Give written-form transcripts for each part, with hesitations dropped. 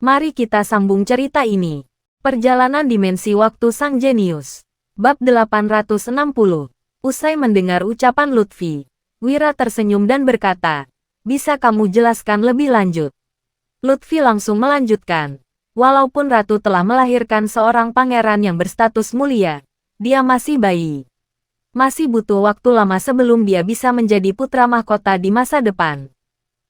Mari kita sambung cerita ini. Perjalanan dimensi waktu sang jenius. Bab 860. Usai mendengar ucapan Lutfi, Wira tersenyum dan berkata, "Bisa kamu jelaskan lebih lanjut?" Lutfi langsung melanjutkan. Walaupun Ratu telah melahirkan seorang pangeran yang berstatus mulia, dia masih bayi. Masih butuh waktu lama sebelum dia bisa menjadi putra mahkota di masa depan.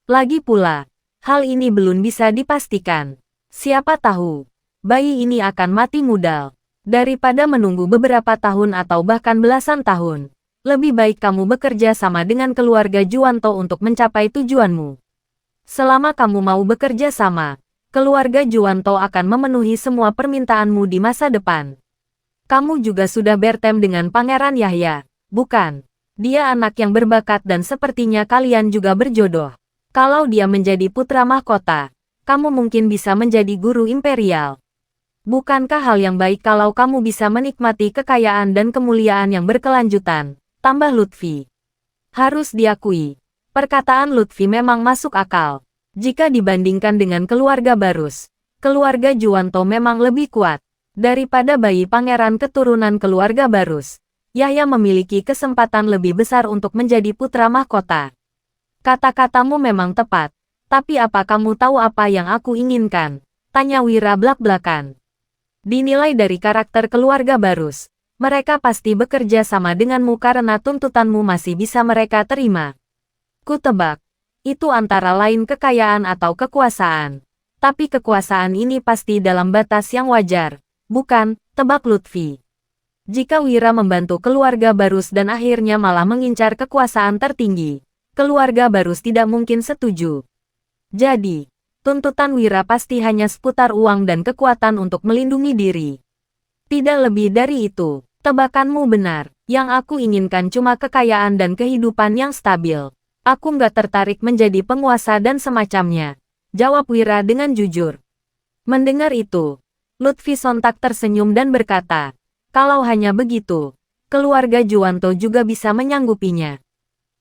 Lagi pula, hal ini belum bisa dipastikan. Siapa tahu, bayi ini akan mati muda. Daripada menunggu beberapa tahun atau bahkan belasan tahun, lebih baik kamu bekerja sama dengan keluarga Juwanto untuk mencapai tujuanmu. Selama kamu mau bekerja sama, keluarga Juwanto akan memenuhi semua permintaanmu di masa depan. Kamu juga sudah bertemu dengan Pangeran Yahya, bukan? Dia anak yang berbakat dan sepertinya kalian juga berjodoh. Kalau dia menjadi putra mahkota, kamu mungkin bisa menjadi guru imperial. Bukankah hal yang baik kalau kamu bisa menikmati kekayaan dan kemuliaan yang berkelanjutan? Tambah Lutfi. Harus diakui, perkataan Lutfi memang masuk akal. Jika dibandingkan dengan keluarga Barus, keluarga Juwanto memang lebih kuat. Daripada bayi pangeran keturunan keluarga Barus, Yahya memiliki kesempatan lebih besar untuk menjadi putra mahkota. Kata-katamu memang tepat. Tapi apa kamu tahu apa yang aku inginkan? Tanya Wira blak-blakan. Dinilai dari karakter keluarga Barus, mereka pasti bekerja sama denganmu karena tuntutanmu masih bisa mereka terima. Kutebak, itu antara lain kekayaan atau kekuasaan. Tapi kekuasaan ini pasti dalam batas yang wajar, bukan? Tebak Lutfi. Jika Wira membantu keluarga Barus dan akhirnya malah mengincar kekuasaan tertinggi, keluarga Barus tidak mungkin setuju. Jadi, tuntutan Wira pasti hanya seputar uang dan kekuatan untuk melindungi diri. Tidak lebih dari itu. Tebakanmu benar. Yang aku inginkan cuma kekayaan dan kehidupan yang stabil. Aku nggak tertarik menjadi penguasa dan semacamnya. Jawab Wira dengan jujur. Mendengar itu, Lutfi sontak tersenyum dan berkata, kalau hanya begitu, keluarga Juwanto juga bisa menyanggupinya.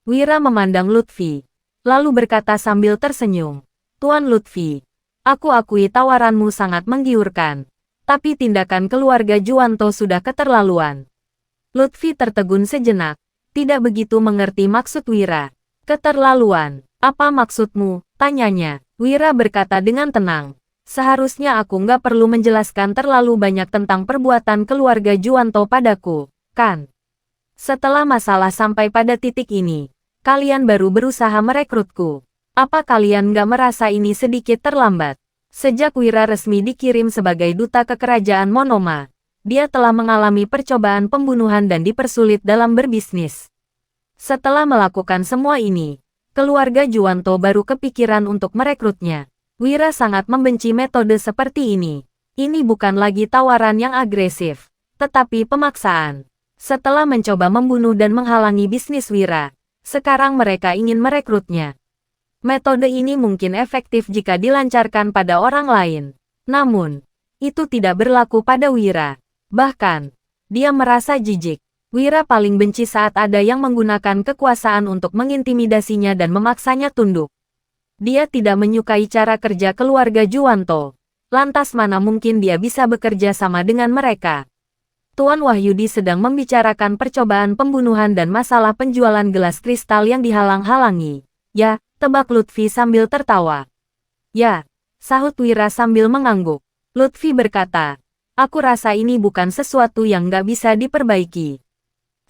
Wira memandang Lutfi, lalu berkata sambil tersenyum, Tuan Lutfi, aku akui tawaranmu sangat menggiurkan, tapi tindakan keluarga Juwanto sudah keterlaluan. Lutfi tertegun sejenak, tidak begitu mengerti maksud Wira. Keterlaluan, apa maksudmu? Tanyanya. Wira berkata dengan tenang, seharusnya aku nggak perlu menjelaskan terlalu banyak tentang perbuatan keluarga Juwanto padaku, kan? Setelah masalah sampai pada titik ini, kalian baru berusaha merekrutku. Apa kalian nggak merasa ini sedikit terlambat? Sejak Wira resmi dikirim sebagai duta ke kerajaan Monoma, dia telah mengalami percobaan pembunuhan dan dipersulit dalam berbisnis. Setelah melakukan semua ini, keluarga Juwanto baru kepikiran untuk merekrutnya. Wira sangat membenci metode seperti ini. Ini bukan lagi tawaran yang agresif, tetapi pemaksaan. Setelah mencoba membunuh dan menghalangi bisnis Wira, sekarang mereka ingin merekrutnya. Metode ini mungkin efektif jika dilancarkan pada orang lain. Namun, itu tidak berlaku pada Wira. Bahkan, dia merasa jijik. Wira paling benci saat ada yang menggunakan kekuasaan untuk mengintimidasinya dan memaksanya tunduk. Dia tidak menyukai cara kerja keluarga Juwanto. Lantas mana mungkin dia bisa bekerja sama dengan mereka? Tuan Wahyudi sedang membicarakan percobaan pembunuhan dan masalah penjualan gelas kristal yang dihalang-halangi. Ya, tebak Lutfi sambil tertawa. Ya, sahut Wira sambil mengangguk. Lutfi berkata, aku rasa ini bukan sesuatu yang nggak bisa diperbaiki.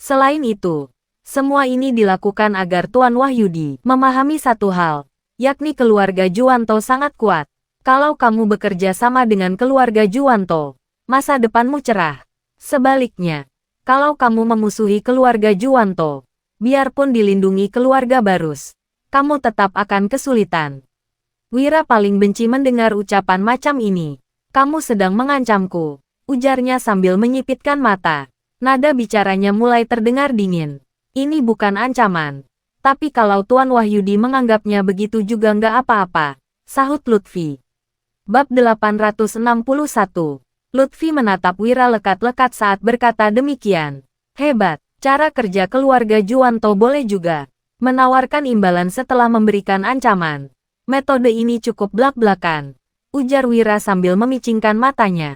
Selain itu, semua ini dilakukan agar Tuan Wahyudi memahami satu hal, yakni keluarga Juwanto sangat kuat. Kalau kamu bekerja sama dengan keluarga Juwanto, masa depanmu cerah. Sebaliknya, kalau kamu memusuhi keluarga Juwanto, biarpun dilindungi keluarga Barus, kamu tetap akan kesulitan. Wira paling benci mendengar ucapan macam ini. Kamu sedang mengancamku, ujarnya sambil menyipitkan mata. Nada bicaranya mulai terdengar dingin. Ini bukan ancaman. Tapi kalau Tuan Wahyudi menganggapnya begitu juga nggak apa-apa, sahut Lutfi. Bab 861. Lutfi menatap Wira lekat-lekat saat berkata demikian. Hebat, cara kerja keluarga Juwanto boleh juga. Menawarkan imbalan setelah memberikan ancaman. Metode ini cukup blak-blakan. ujar Wira sambil memicingkan matanya.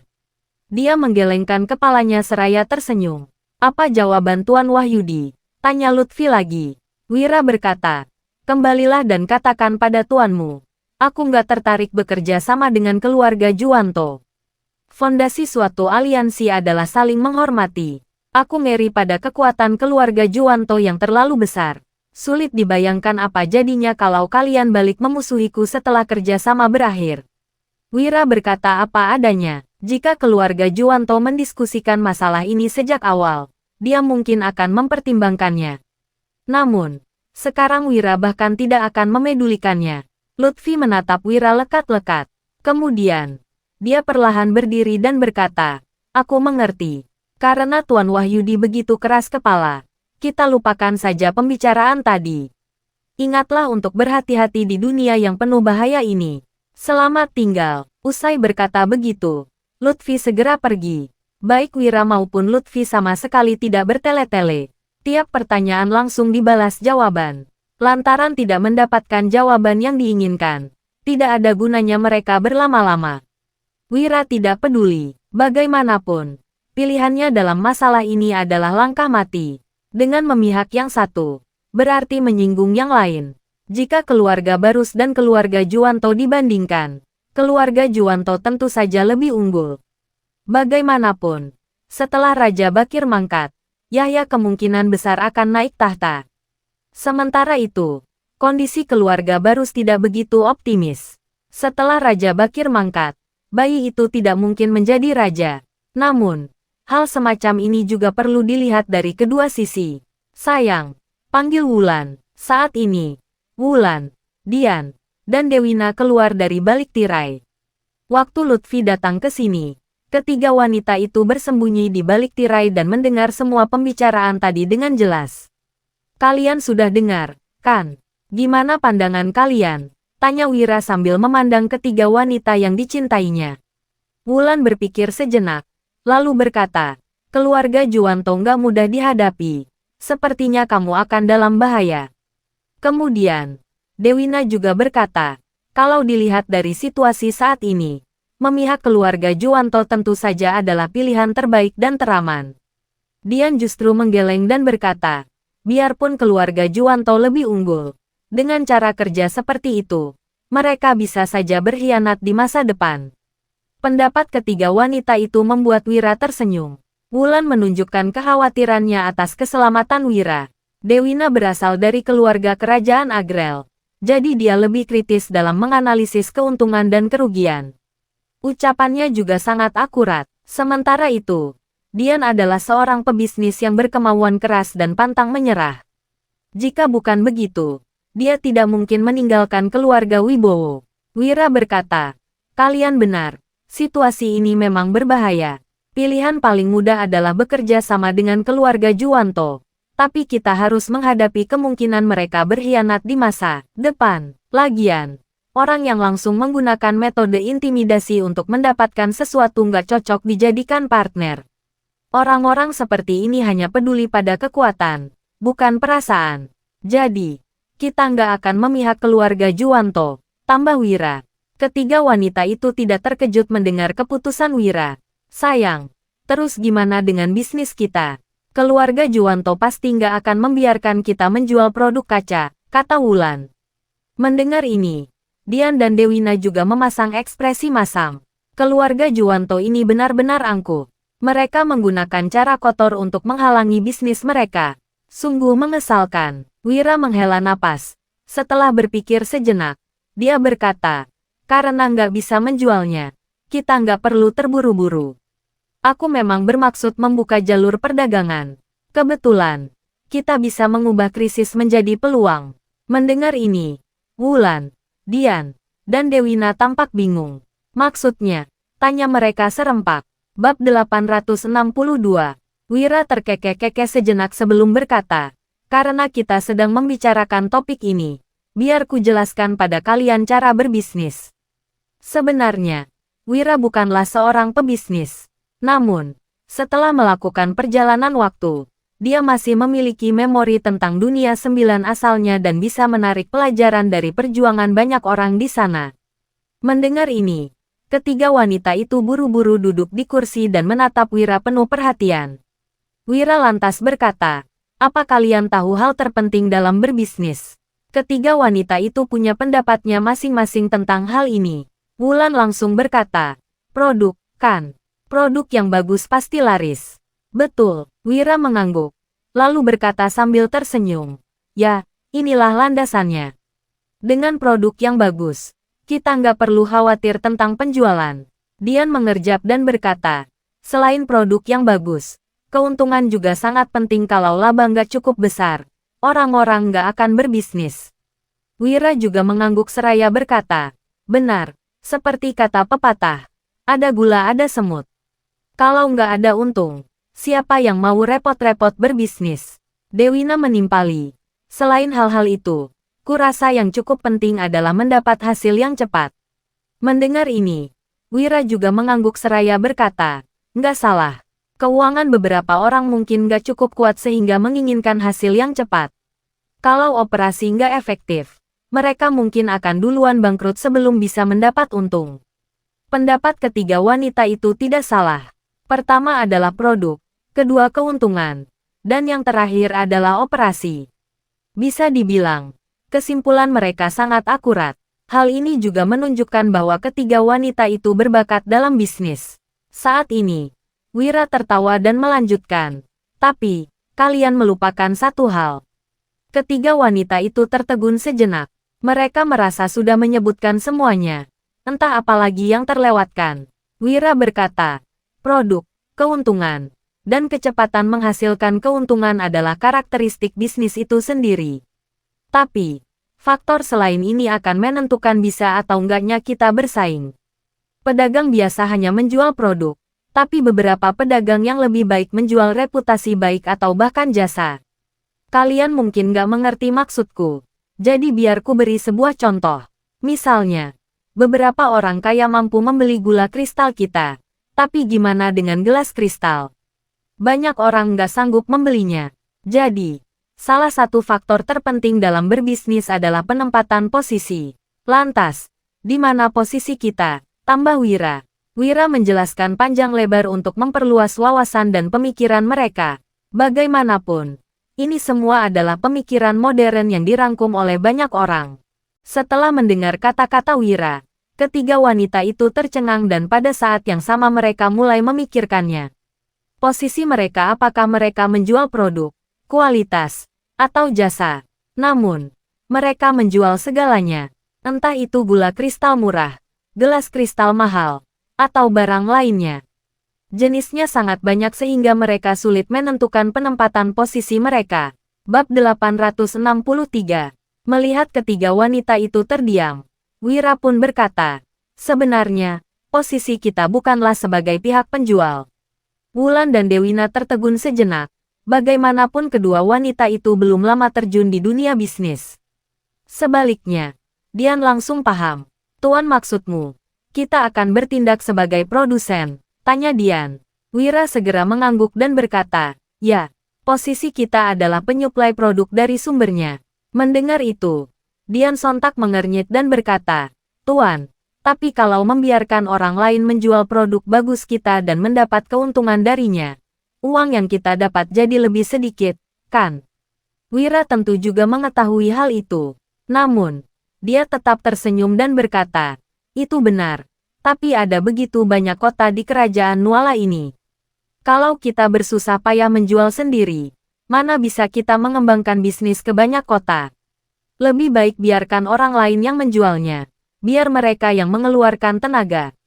Dia menggelengkan kepalanya seraya tersenyum. Apa jawaban Tuan Wahyudi? Tanya Lutfi lagi. Wira berkata, kembalilah dan katakan pada tuanmu. Aku nggak tertarik bekerja sama dengan keluarga Juwanto. Fondasi suatu aliansi adalah saling menghormati. Aku ngeri pada kekuatan keluarga Juwanto yang terlalu besar. Sulit dibayangkan apa jadinya kalau kalian balik memusuhiku setelah kerjasama berakhir. Wira berkata apa adanya. Jika keluarga Juwanto mendiskusikan masalah ini sejak awal, dia mungkin akan mempertimbangkannya. Namun, sekarang Wira bahkan tidak akan memedulikannya. Lutfi menatap Wira lekat-lekat. Kemudian, dia perlahan berdiri dan berkata, aku mengerti. Karena Tuan Wahyudi begitu keras kepala, kita lupakan saja pembicaraan tadi. Ingatlah untuk berhati-hati di dunia yang penuh bahaya ini. Selamat tinggal. Usai berkata begitu, Lutfi segera pergi. Baik Wira maupun Lutfi sama sekali tidak bertele-tele. Tiap pertanyaan langsung dibalas jawaban. Lantaran tidak mendapatkan jawaban yang diinginkan, tidak ada gunanya mereka berlama-lama. Wira tidak peduli. Bagaimanapun, pilihannya dalam masalah ini adalah langkah mati. Dengan memihak yang satu, berarti menyinggung yang lain. Jika keluarga Barus dan keluarga Juwanto dibandingkan, keluarga Juwanto tentu saja lebih unggul. Bagaimanapun, setelah Raja Bakir mangkat, Yahya kemungkinan besar akan naik tahta. Sementara itu, kondisi keluarga Barus tidak begitu optimis. Setelah Raja Bakir mangkat, bayi itu tidak mungkin menjadi raja. Namun, hal semacam ini juga perlu dilihat dari kedua sisi. Sayang, panggil Wulan. Saat ini, Wulan, Dian, dan Dewina keluar dari balik tirai. Waktu Lutfi datang ke sini, ketiga wanita itu bersembunyi di balik tirai dan mendengar semua pembicaraan tadi dengan jelas. Kalian sudah dengar, kan? Gimana pandangan kalian? Tanya Wira sambil memandang ketiga wanita yang dicintainya. Wulan berpikir sejenak, lalu berkata, keluarga Juwanto nggak mudah dihadapi. Sepertinya kamu akan dalam bahaya. Kemudian, Dewina juga berkata, kalau dilihat dari situasi saat ini, memihak keluarga Juwanto tentu saja adalah pilihan terbaik dan teraman. Dian justru menggeleng dan berkata, biarpun keluarga Juwanto lebih unggul, dengan cara kerja seperti itu, mereka bisa saja berkhianat di masa depan. Pendapat ketiga wanita itu membuat Wira tersenyum. Wulan menunjukkan kekhawatirannya atas keselamatan Wira. Dewina berasal dari keluarga kerajaan Agrel, jadi dia lebih kritis dalam menganalisis keuntungan dan kerugian. Ucapannya juga sangat akurat. Sementara itu, Dian adalah seorang pebisnis yang berkemauan keras dan pantang menyerah. Jika bukan begitu, dia tidak mungkin meninggalkan keluarga Wibowo. Wira berkata, kalian benar, situasi ini memang berbahaya. Pilihan paling mudah adalah bekerja sama dengan keluarga Juwanto. Tapi kita harus menghadapi kemungkinan mereka berkhianat di masa depan. Lagian, orang yang langsung menggunakan metode intimidasi untuk mendapatkan sesuatu nggak cocok dijadikan partner. Orang-orang seperti ini hanya peduli pada kekuatan, bukan perasaan. Jadi, kita nggak akan memihak keluarga Juwanto, tambah Wira. Ketiga wanita itu tidak terkejut mendengar keputusan Wira. Sayang, terus gimana dengan bisnis kita? Keluarga Juwanto pasti nggak akan membiarkan kita menjual produk kaca, kata Wulan. Mendengar ini, Dian dan Dewina juga memasang ekspresi masam. Keluarga Juwanto ini benar-benar angkuh. Mereka menggunakan cara kotor untuk menghalangi bisnis mereka. Sungguh mengesalkan. Wira menghela napas. Setelah berpikir sejenak, dia berkata, karena nggak bisa menjualnya, kita nggak perlu terburu-buru. Aku memang bermaksud membuka jalur perdagangan. Kebetulan, kita bisa mengubah krisis menjadi peluang. Mendengar ini, Wulan, Dian, dan Dewina tampak bingung. Maksudnya, tanya mereka serempak. Bab 862. Wira terkekeh-kekeh sejenak sebelum berkata, karena kita sedang membicarakan topik ini, biar ku jelaskan pada kalian cara berbisnis. Sebenarnya, Wira bukanlah seorang pebisnis. Namun, setelah melakukan perjalanan waktu, dia masih memiliki memori tentang dunia 9 asalnya dan bisa menarik pelajaran dari perjuangan banyak orang di sana. Mendengar ini, Ketiga wanita itu buru-buru duduk di kursi dan menatap Wira penuh perhatian. Wira lantas berkata, "Apa kalian tahu hal terpenting dalam berbisnis?" Ketiga wanita itu punya pendapatnya masing-masing tentang hal ini. Wulan langsung berkata, "Produk, kan? Produk yang bagus pasti laris." "Betul," Wira mengangguk. Lalu berkata sambil tersenyum, "Ya, inilah landasannya. Dengan produk yang bagus, kita nggak perlu khawatir tentang penjualan." Dian mengerjap dan berkata, "Selain produk yang bagus, keuntungan juga sangat penting. Kalau laba nggak cukup besar, orang-orang nggak akan berbisnis." Wira juga mengangguk seraya berkata, "Benar, seperti kata pepatah, ada gula ada semut. Kalau nggak ada untung, siapa yang mau repot-repot berbisnis?" Dewina menimpali, "Selain hal-hal itu, kurasa yang cukup penting adalah mendapat hasil yang cepat." Mendengar ini, Wira juga mengangguk seraya berkata, "Nggak salah. Keuangan beberapa orang mungkin nggak cukup kuat sehingga menginginkan hasil yang cepat. Kalau operasi nggak efektif, mereka mungkin akan duluan bangkrut sebelum bisa mendapat untung." Pendapat ketiga wanita itu tidak salah. Pertama adalah produk, kedua keuntungan, dan yang terakhir adalah operasi. Bisa dibilang, kesimpulan mereka sangat akurat. Hal ini juga menunjukkan bahwa ketiga wanita itu berbakat dalam bisnis. Saat ini, Wira tertawa dan melanjutkan, "Tapi, kalian melupakan satu hal." Ketiga wanita itu tertegun sejenak. Mereka merasa sudah menyebutkan semuanya. Entah apa lagi yang terlewatkan. Wira berkata, "Produk, keuntungan, dan kecepatan menghasilkan keuntungan adalah karakteristik bisnis itu sendiri. Tapi, faktor selain ini akan menentukan bisa atau enggaknya kita bersaing. Pedagang biasa hanya menjual produk, tapi beberapa pedagang yang lebih baik menjual reputasi baik atau bahkan jasa. Kalian mungkin nggak mengerti maksudku. Jadi biar ku beri sebuah contoh. Misalnya, beberapa orang kaya mampu membeli gula kristal kita. Tapi gimana dengan gelas kristal? Banyak orang nggak sanggup membelinya. Jadi, salah satu faktor terpenting dalam berbisnis adalah penempatan posisi. Lantas, di mana posisi kita? Tambah Wira. Wira menjelaskan panjang lebar untuk memperluas wawasan dan pemikiran mereka. Bagaimanapun, ini semua adalah pemikiran modern yang dirangkum oleh banyak orang. Setelah mendengar kata-kata Wira, ketiga wanita itu tercengang dan pada saat yang sama mereka mulai memikirkannya. Posisi mereka, apakah mereka menjual produk, kualitas, atau jasa. Namun, mereka menjual segalanya. Entah itu gula kristal murah, gelas kristal mahal, atau barang lainnya. Jenisnya sangat banyak sehingga mereka sulit menentukan penempatan posisi mereka. Bab 863. Melihat ketiga wanita itu terdiam, Wira pun berkata, "Sebenarnya, posisi kita bukanlah sebagai pihak penjual." Wulan dan Dewina tertegun sejenak. Bagaimanapun kedua wanita itu belum lama terjun di dunia bisnis. Sebaliknya, Dian langsung paham. "Tuan, maksudmu, kita akan bertindak sebagai produsen?" tanya Dian. Wira segera mengangguk dan berkata, "Ya, posisi kita adalah penyuplai produk dari sumbernya." Mendengar itu, Dian sontak mengernyit dan berkata, "Tuan, tapi kalau membiarkan orang lain menjual produk bagus kita dan mendapat keuntungan darinya, uang yang kita dapat jadi lebih sedikit, kan?" Wira tentu juga mengetahui hal itu. Namun, dia tetap tersenyum dan berkata, "Itu benar, tapi ada begitu banyak kota di kerajaan Nuala ini. Kalau kita bersusah payah menjual sendiri, mana bisa kita mengembangkan bisnis ke banyak kota? Lebih baik biarkan orang lain yang menjualnya, biar mereka yang mengeluarkan tenaga.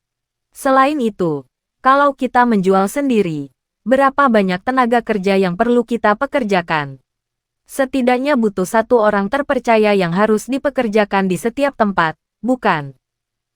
Selain itu, kalau kita menjual sendiri, berapa banyak tenaga kerja yang perlu kita pekerjakan? Setidaknya butuh satu orang terpercaya yang harus dipekerjakan di setiap tempat, bukan?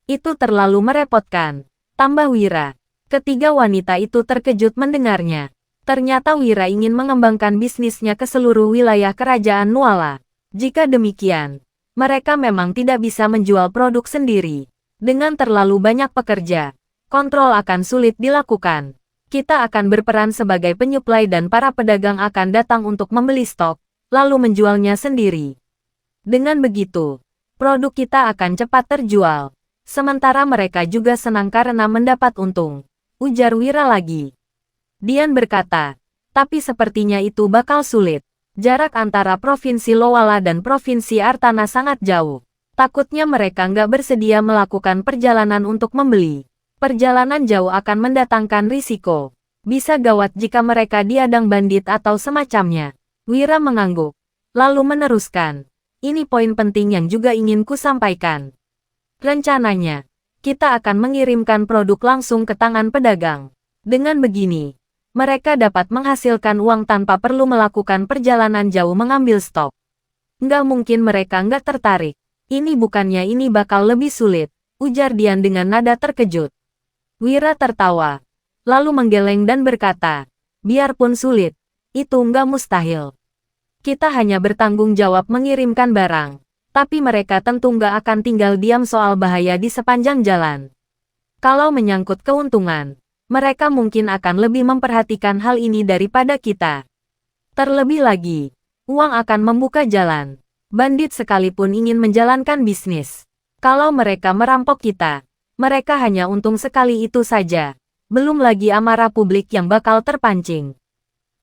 Itu terlalu merepotkan," tambah Wira. Ketiga wanita itu terkejut mendengarnya. Ternyata Wira ingin mengembangkan bisnisnya ke seluruh wilayah kerajaan Nuala. Jika demikian, mereka memang tidak bisa menjual produk sendiri. Dengan terlalu banyak pekerja, kontrol akan sulit dilakukan. Kita akan berperan sebagai penyuplai dan para pedagang akan datang untuk membeli stok, lalu menjualnya sendiri. Dengan begitu, produk kita akan cepat terjual. Sementara mereka juga senang karena mendapat untung, ujar Wira lagi. Dian berkata, tapi sepertinya itu bakal sulit. Jarak antara Provinsi Lowala dan Provinsi Artana sangat jauh. Takutnya mereka nggak bersedia melakukan perjalanan untuk membeli. Perjalanan jauh akan mendatangkan risiko. Bisa gawat jika mereka diadang bandit atau semacamnya. Wira mengangguk, lalu meneruskan. Ini poin penting yang juga ingin ku sampaikan. Rencananya, kita akan mengirimkan produk langsung ke tangan pedagang. Dengan begini, mereka dapat menghasilkan uang tanpa perlu melakukan perjalanan jauh mengambil stok. Nggak mungkin mereka nggak tertarik. Ini bukannya ini bakal lebih sulit, ujar Dian dengan nada terkejut. Wira tertawa, lalu menggeleng dan berkata, biarpun sulit, itu nggak mustahil. Kita hanya bertanggung jawab mengirimkan barang, tapi mereka tentu nggak akan tinggal diam soal bahaya di sepanjang jalan. Kalau menyangkut keuntungan, mereka mungkin akan lebih memperhatikan hal ini daripada kita. Terlebih lagi, uang akan membuka jalan. Bandit sekalipun ingin menjalankan bisnis. Kalau mereka merampok kita, mereka hanya untung sekali itu saja. Belum lagi amarah publik yang bakal terpancing.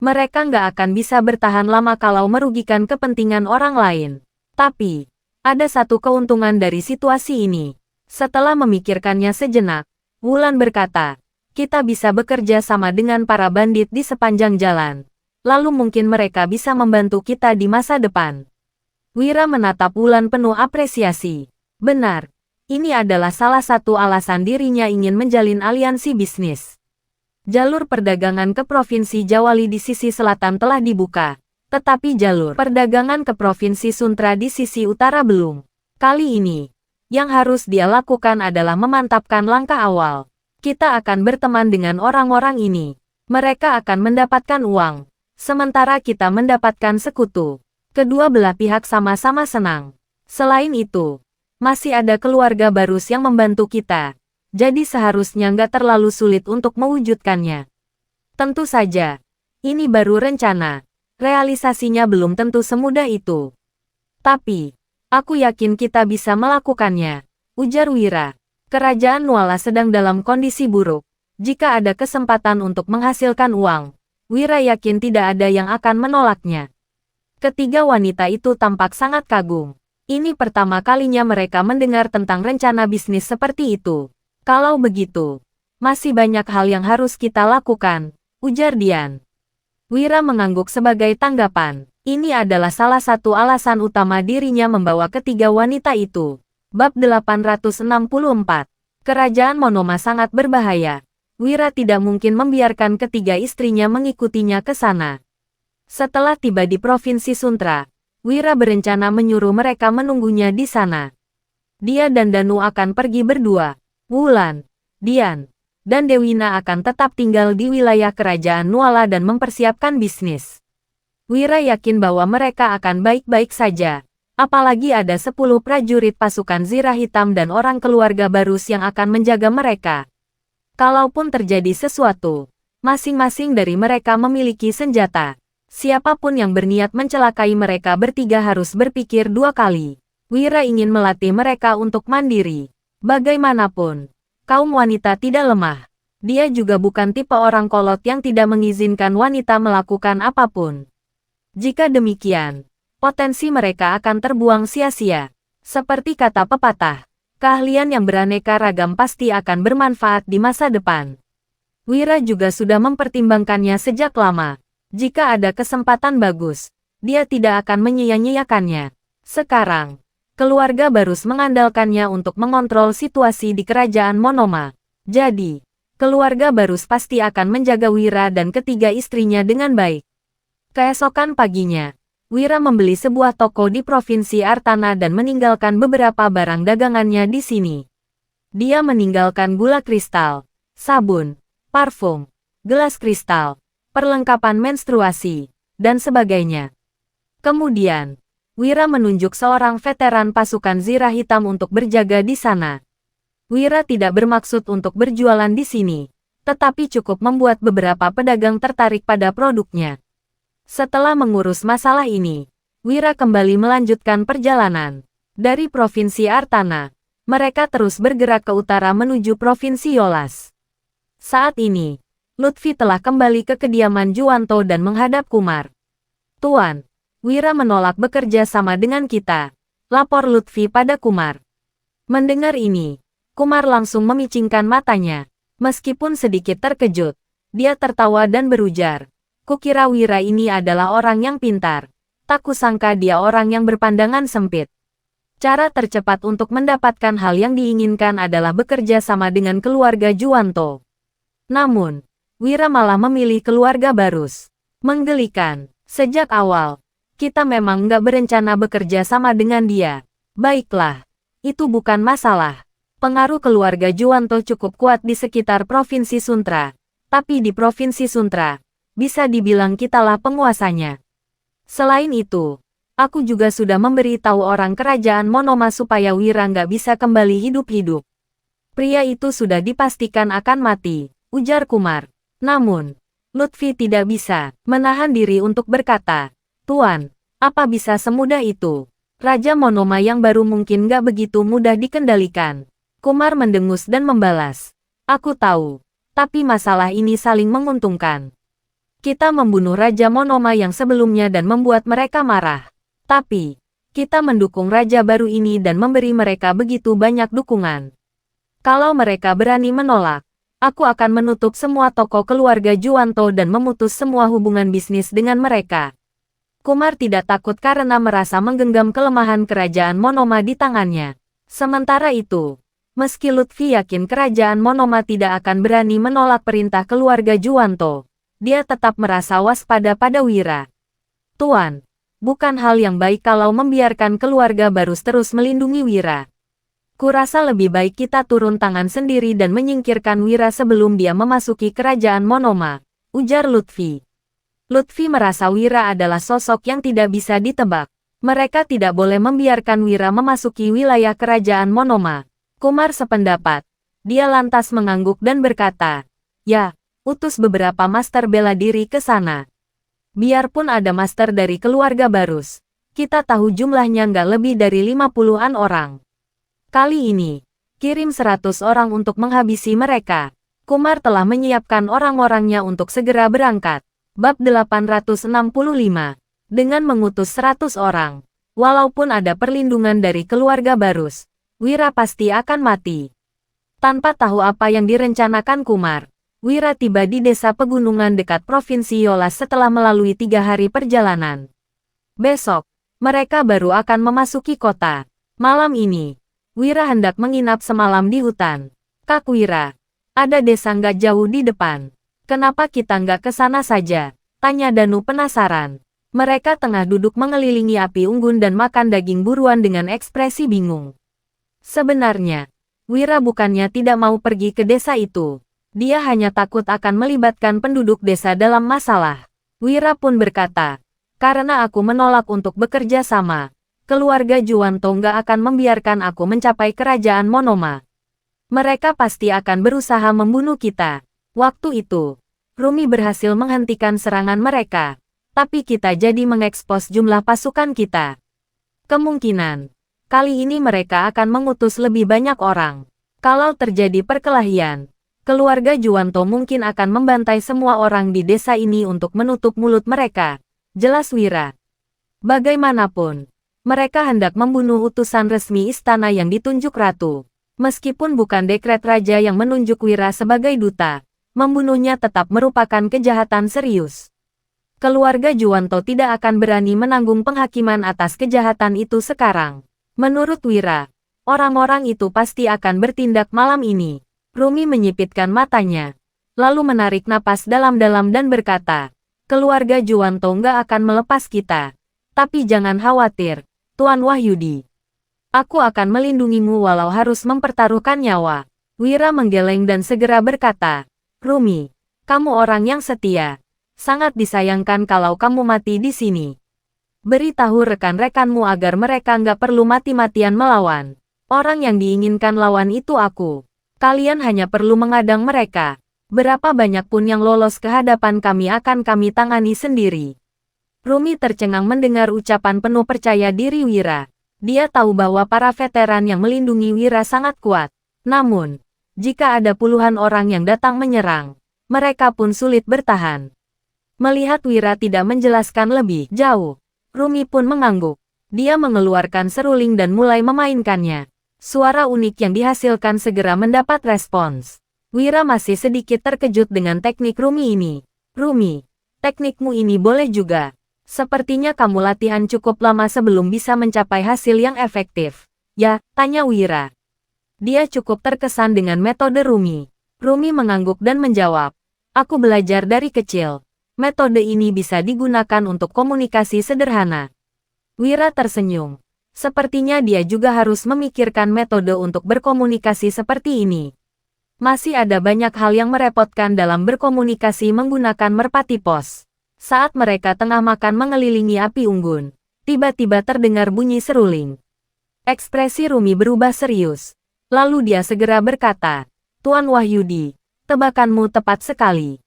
Mereka nggak akan bisa bertahan lama kalau merugikan kepentingan orang lain. Tapi, ada satu keuntungan dari situasi ini. Setelah memikirkannya sejenak, Wulan berkata, kita bisa bekerja sama dengan para bandit di sepanjang jalan. Lalu mungkin mereka bisa membantu kita di masa depan. Wira menatap Wulan penuh apresiasi. Benar, ini adalah salah satu alasan dirinya ingin menjalin aliansi bisnis. Jalur perdagangan ke Provinsi Jawali di sisi selatan telah dibuka, tetapi jalur perdagangan ke Provinsi Suntra di sisi utara belum. Kali ini, yang harus dia lakukan adalah memantapkan langkah awal. Kita akan berteman dengan orang-orang ini. Mereka akan mendapatkan uang, sementara kita mendapatkan sekutu. Kedua belah pihak sama-sama senang. Selain itu, masih ada keluarga Barus yang membantu kita. Jadi seharusnya nggak terlalu sulit untuk mewujudkannya. Tentu saja, ini baru rencana. Realisasinya belum tentu semudah itu. Tapi, aku yakin kita bisa melakukannya, ujar Wira. Kerajaan Nuala sedang dalam kondisi buruk. Jika ada kesempatan untuk menghasilkan uang, Wira yakin tidak ada yang akan menolaknya. Ketiga wanita itu tampak sangat kagum. Ini pertama kalinya mereka mendengar tentang rencana bisnis seperti itu. Kalau begitu, masih banyak hal yang harus kita lakukan, ujar Dian. Wira mengangguk sebagai tanggapan. Ini adalah salah satu alasan utama dirinya membawa ketiga wanita itu. Bab 864. Kerajaan Monoma sangat berbahaya. Wira tidak mungkin membiarkan ketiga istrinya mengikutinya ke sana. Setelah tiba di Provinsi Suntra, Wira berencana menyuruh mereka menunggunya di sana. Dia dan Danu akan pergi berdua. Wulan, Dian, dan Dewina akan tetap tinggal di wilayah Kerajaan Nuala dan mempersiapkan bisnis. Wira yakin bahwa mereka akan baik-baik saja. Apalagi ada 10 prajurit pasukan Zirah Hitam dan orang keluarga Barus yang akan menjaga mereka. Kalaupun terjadi sesuatu, masing-masing dari mereka memiliki senjata. Siapapun yang berniat mencelakai mereka bertiga harus berpikir dua kali. Wira ingin melatih mereka untuk mandiri. Bagaimanapun, kaum wanita tidak lemah. Dia juga bukan tipe orang kolot yang tidak mengizinkan wanita melakukan apapun. Jika demikian, potensi mereka akan terbuang sia-sia. Seperti kata pepatah, keahlian yang beraneka ragam pasti akan bermanfaat di masa depan. Wira juga sudah mempertimbangkannya sejak lama. Jika ada kesempatan bagus, dia tidak akan menyia-nyiakannya. Sekarang, keluarga Barus mengandalkannya untuk mengontrol situasi di kerajaan Monoma. Jadi, keluarga Barus pasti akan menjaga Wira dan ketiga istrinya dengan baik. Keesokan paginya, Wira membeli sebuah toko di Provinsi Artana dan meninggalkan beberapa barang dagangannya di sini. Dia meninggalkan gula kristal, sabun, parfum, gelas kristal, perlengkapan menstruasi, dan sebagainya. Kemudian, Wira menunjuk seorang veteran pasukan Zirah Hitam untuk berjaga di sana. Wira tidak bermaksud untuk berjualan di sini, tetapi cukup membuat beberapa pedagang tertarik pada produknya. Setelah mengurus masalah ini, Wira kembali melanjutkan perjalanan. Dari Provinsi Artana, Mereka terus bergerak ke utara menuju Provinsi Yolas. Saat ini, Lutfi telah kembali ke kediaman Juwanto dan menghadap Kumar. Tuan, Wira menolak bekerja sama dengan kita, lapor Lutfi pada Kumar. Mendengar ini, Kumar langsung memicingkan matanya. Meskipun sedikit terkejut, dia tertawa dan berujar, "Kukira Wira ini adalah orang yang pintar. Tak kusangka dia orang yang berpandangan sempit." Cara tercepat untuk mendapatkan hal yang diinginkan adalah bekerja sama dengan keluarga Juwanto. Namun, Wira malah memilih keluarga Barus. Menggelikan, sejak awal, kita memang nggak berencana bekerja sama dengan dia. Baiklah, itu bukan masalah. Pengaruh keluarga Juwanto cukup kuat di sekitar Provinsi Suntra. Tapi di Provinsi Suntra, bisa dibilang kitalah penguasanya. Selain itu, aku juga sudah memberitahu orang kerajaan Monoma supaya Wira nggak bisa kembali hidup-hidup. Pria itu sudah dipastikan akan mati, ujar Kumar. Namun, Lutfi tidak bisa menahan diri untuk berkata, "Tuan, apa bisa semudah itu? Raja Monoma yang baru mungkin nggak begitu mudah dikendalikan." Kumar mendengus dan membalas, "Aku tahu, tapi masalah ini saling menguntungkan. Kita membunuh Raja Monoma yang sebelumnya dan membuat mereka marah. Tapi, kita mendukung raja baru ini dan memberi mereka begitu banyak dukungan. Kalau mereka berani menolak, aku akan menutup semua toko keluarga Juwanto dan memutus semua hubungan bisnis dengan mereka." Kumar tidak takut karena merasa menggenggam kelemahan kerajaan Monoma di tangannya. Sementara itu, meski Lutfi yakin kerajaan Monoma tidak akan berani menolak perintah keluarga Juwanto, dia tetap merasa waspada pada Wira. "Tuan, bukan hal yang baik kalau membiarkan keluarga Barus terus melindungi Wira. Kurasa lebih baik kita turun tangan sendiri dan menyingkirkan Wira sebelum dia memasuki kerajaan Monoma," ujar Lutfi. Lutfi merasa Wira adalah sosok yang tidak bisa ditebak. Mereka tidak boleh membiarkan Wira memasuki wilayah kerajaan Monoma. Kumar sependapat. Dia lantas mengangguk dan berkata, "Ya, utus beberapa master bela diri ke sana. Biarpun ada master dari keluarga Barus, kita tahu jumlahnya nggak lebih dari 50-an orang. Kali ini, kirim 100 orang untuk menghabisi mereka." Kumar telah menyiapkan orang-orangnya untuk segera berangkat. Bab 865. Dengan mengutus 100 orang, walaupun ada perlindungan dari keluarga Barus, Wira pasti akan mati. Tanpa tahu apa yang direncanakan Kumar, Wira tiba di desa pegunungan dekat Provinsi Yolas setelah melalui 3 hari perjalanan. Besok, mereka baru akan memasuki kota. Malam ini, Wira hendak menginap semalam di hutan. "Kak Wira, ada desa nggak jauh di depan. Kenapa kita nggak ke sana saja?" tanya Danu penasaran. Mereka tengah duduk mengelilingi api unggun dan makan daging buruan dengan ekspresi bingung. Sebenarnya, Wira bukannya tidak mau pergi ke desa itu. Dia hanya takut akan melibatkan penduduk desa dalam masalah. Wira pun berkata, "Karena aku menolak untuk bekerja sama, keluarga Juwanto nggak akan membiarkan aku mencapai kerajaan Monoma. Mereka pasti akan berusaha membunuh kita." Waktu itu, Rumi berhasil menghentikan serangan mereka, tapi kita jadi mengekspos jumlah pasukan kita. Kemungkinan, kali ini mereka akan mengutus lebih banyak orang. Kalau terjadi perkelahian, keluarga Juwanto mungkin akan membantai semua orang di desa ini untuk menutup mulut mereka, jelas Wira. Bagaimanapun, mereka hendak membunuh utusan resmi istana yang ditunjuk ratu. Meskipun bukan dekret raja yang menunjuk Wira sebagai duta, membunuhnya tetap merupakan kejahatan serius. Keluarga Juwanto tidak akan berani menanggung penghakiman atas kejahatan itu sekarang. Menurut Wira, orang-orang itu pasti akan bertindak malam ini. Rumi menyipitkan matanya, lalu menarik napas dalam-dalam dan berkata, "Keluarga Juwanto nggak akan melepas kita. Tapi jangan khawatir, Tuan Wahyudi. Aku akan melindungimu walau harus mempertaruhkan nyawa." Wira menggeleng dan segera berkata, "Rumi, kamu orang yang setia. Sangat disayangkan kalau kamu mati di sini. Beritahu rekan-rekanmu agar mereka nggak perlu mati-matian melawan. Orang yang diinginkan lawan itu aku. Kalian hanya perlu mengadang mereka. Berapa banyak pun yang lolos ke hadapan kami akan kami tangani sendiri." Rumi tercengang mendengar ucapan penuh percaya diri Wira. Dia tahu bahwa para veteran yang melindungi Wira sangat kuat. Namun, jika ada puluhan orang yang datang menyerang, mereka pun sulit bertahan. Melihat Wira tidak menjelaskan lebih jauh, Rumi pun mengangguk. Dia mengeluarkan seruling dan mulai memainkannya. Suara unik yang dihasilkan segera mendapat respons. Wira masih sedikit terkejut dengan teknik Rumi ini. Rumi, teknikmu ini boleh juga. Sepertinya kamu latihan cukup lama sebelum bisa mencapai hasil yang efektif. Ya, tanya Wira. Dia cukup terkesan dengan metode Rumi. Rumi mengangguk dan menjawab. Aku belajar dari kecil. Metode ini bisa digunakan untuk komunikasi sederhana. Wira tersenyum. Sepertinya dia juga harus memikirkan metode untuk berkomunikasi seperti ini. Masih ada banyak hal yang merepotkan dalam berkomunikasi menggunakan merpati pos. Saat mereka tengah makan mengelilingi api unggun, tiba-tiba terdengar bunyi seruling. Ekspresi Rumi berubah serius. Lalu dia segera berkata, Tuan Wahyudi, tebakanmu tepat sekali.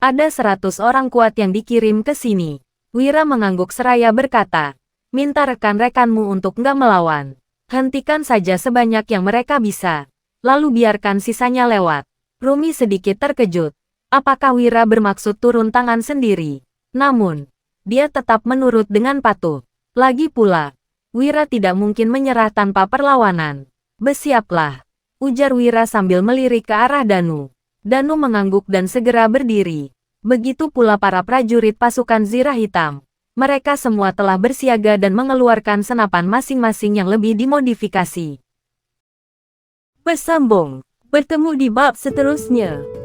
Ada 100 orang kuat yang dikirim ke sini. Wira mengangguk seraya berkata, minta rekan-rekanmu untuk nggak melawan. Hentikan saja sebanyak yang mereka bisa. Lalu biarkan sisanya lewat. Rumi sedikit terkejut. Apakah Wira bermaksud turun tangan sendiri? Namun, dia tetap menurut dengan patuh. Lagi pula, Wira tidak mungkin menyerah tanpa perlawanan. Bersiaplah, ujar Wira sambil melirik ke arah Danu. Danu mengangguk dan segera berdiri. Begitu pula para prajurit pasukan Zirah Hitam. Mereka semua telah bersiaga dan mengeluarkan senapan masing-masing yang lebih dimodifikasi. Bersambung, bertemu di bab seterusnya.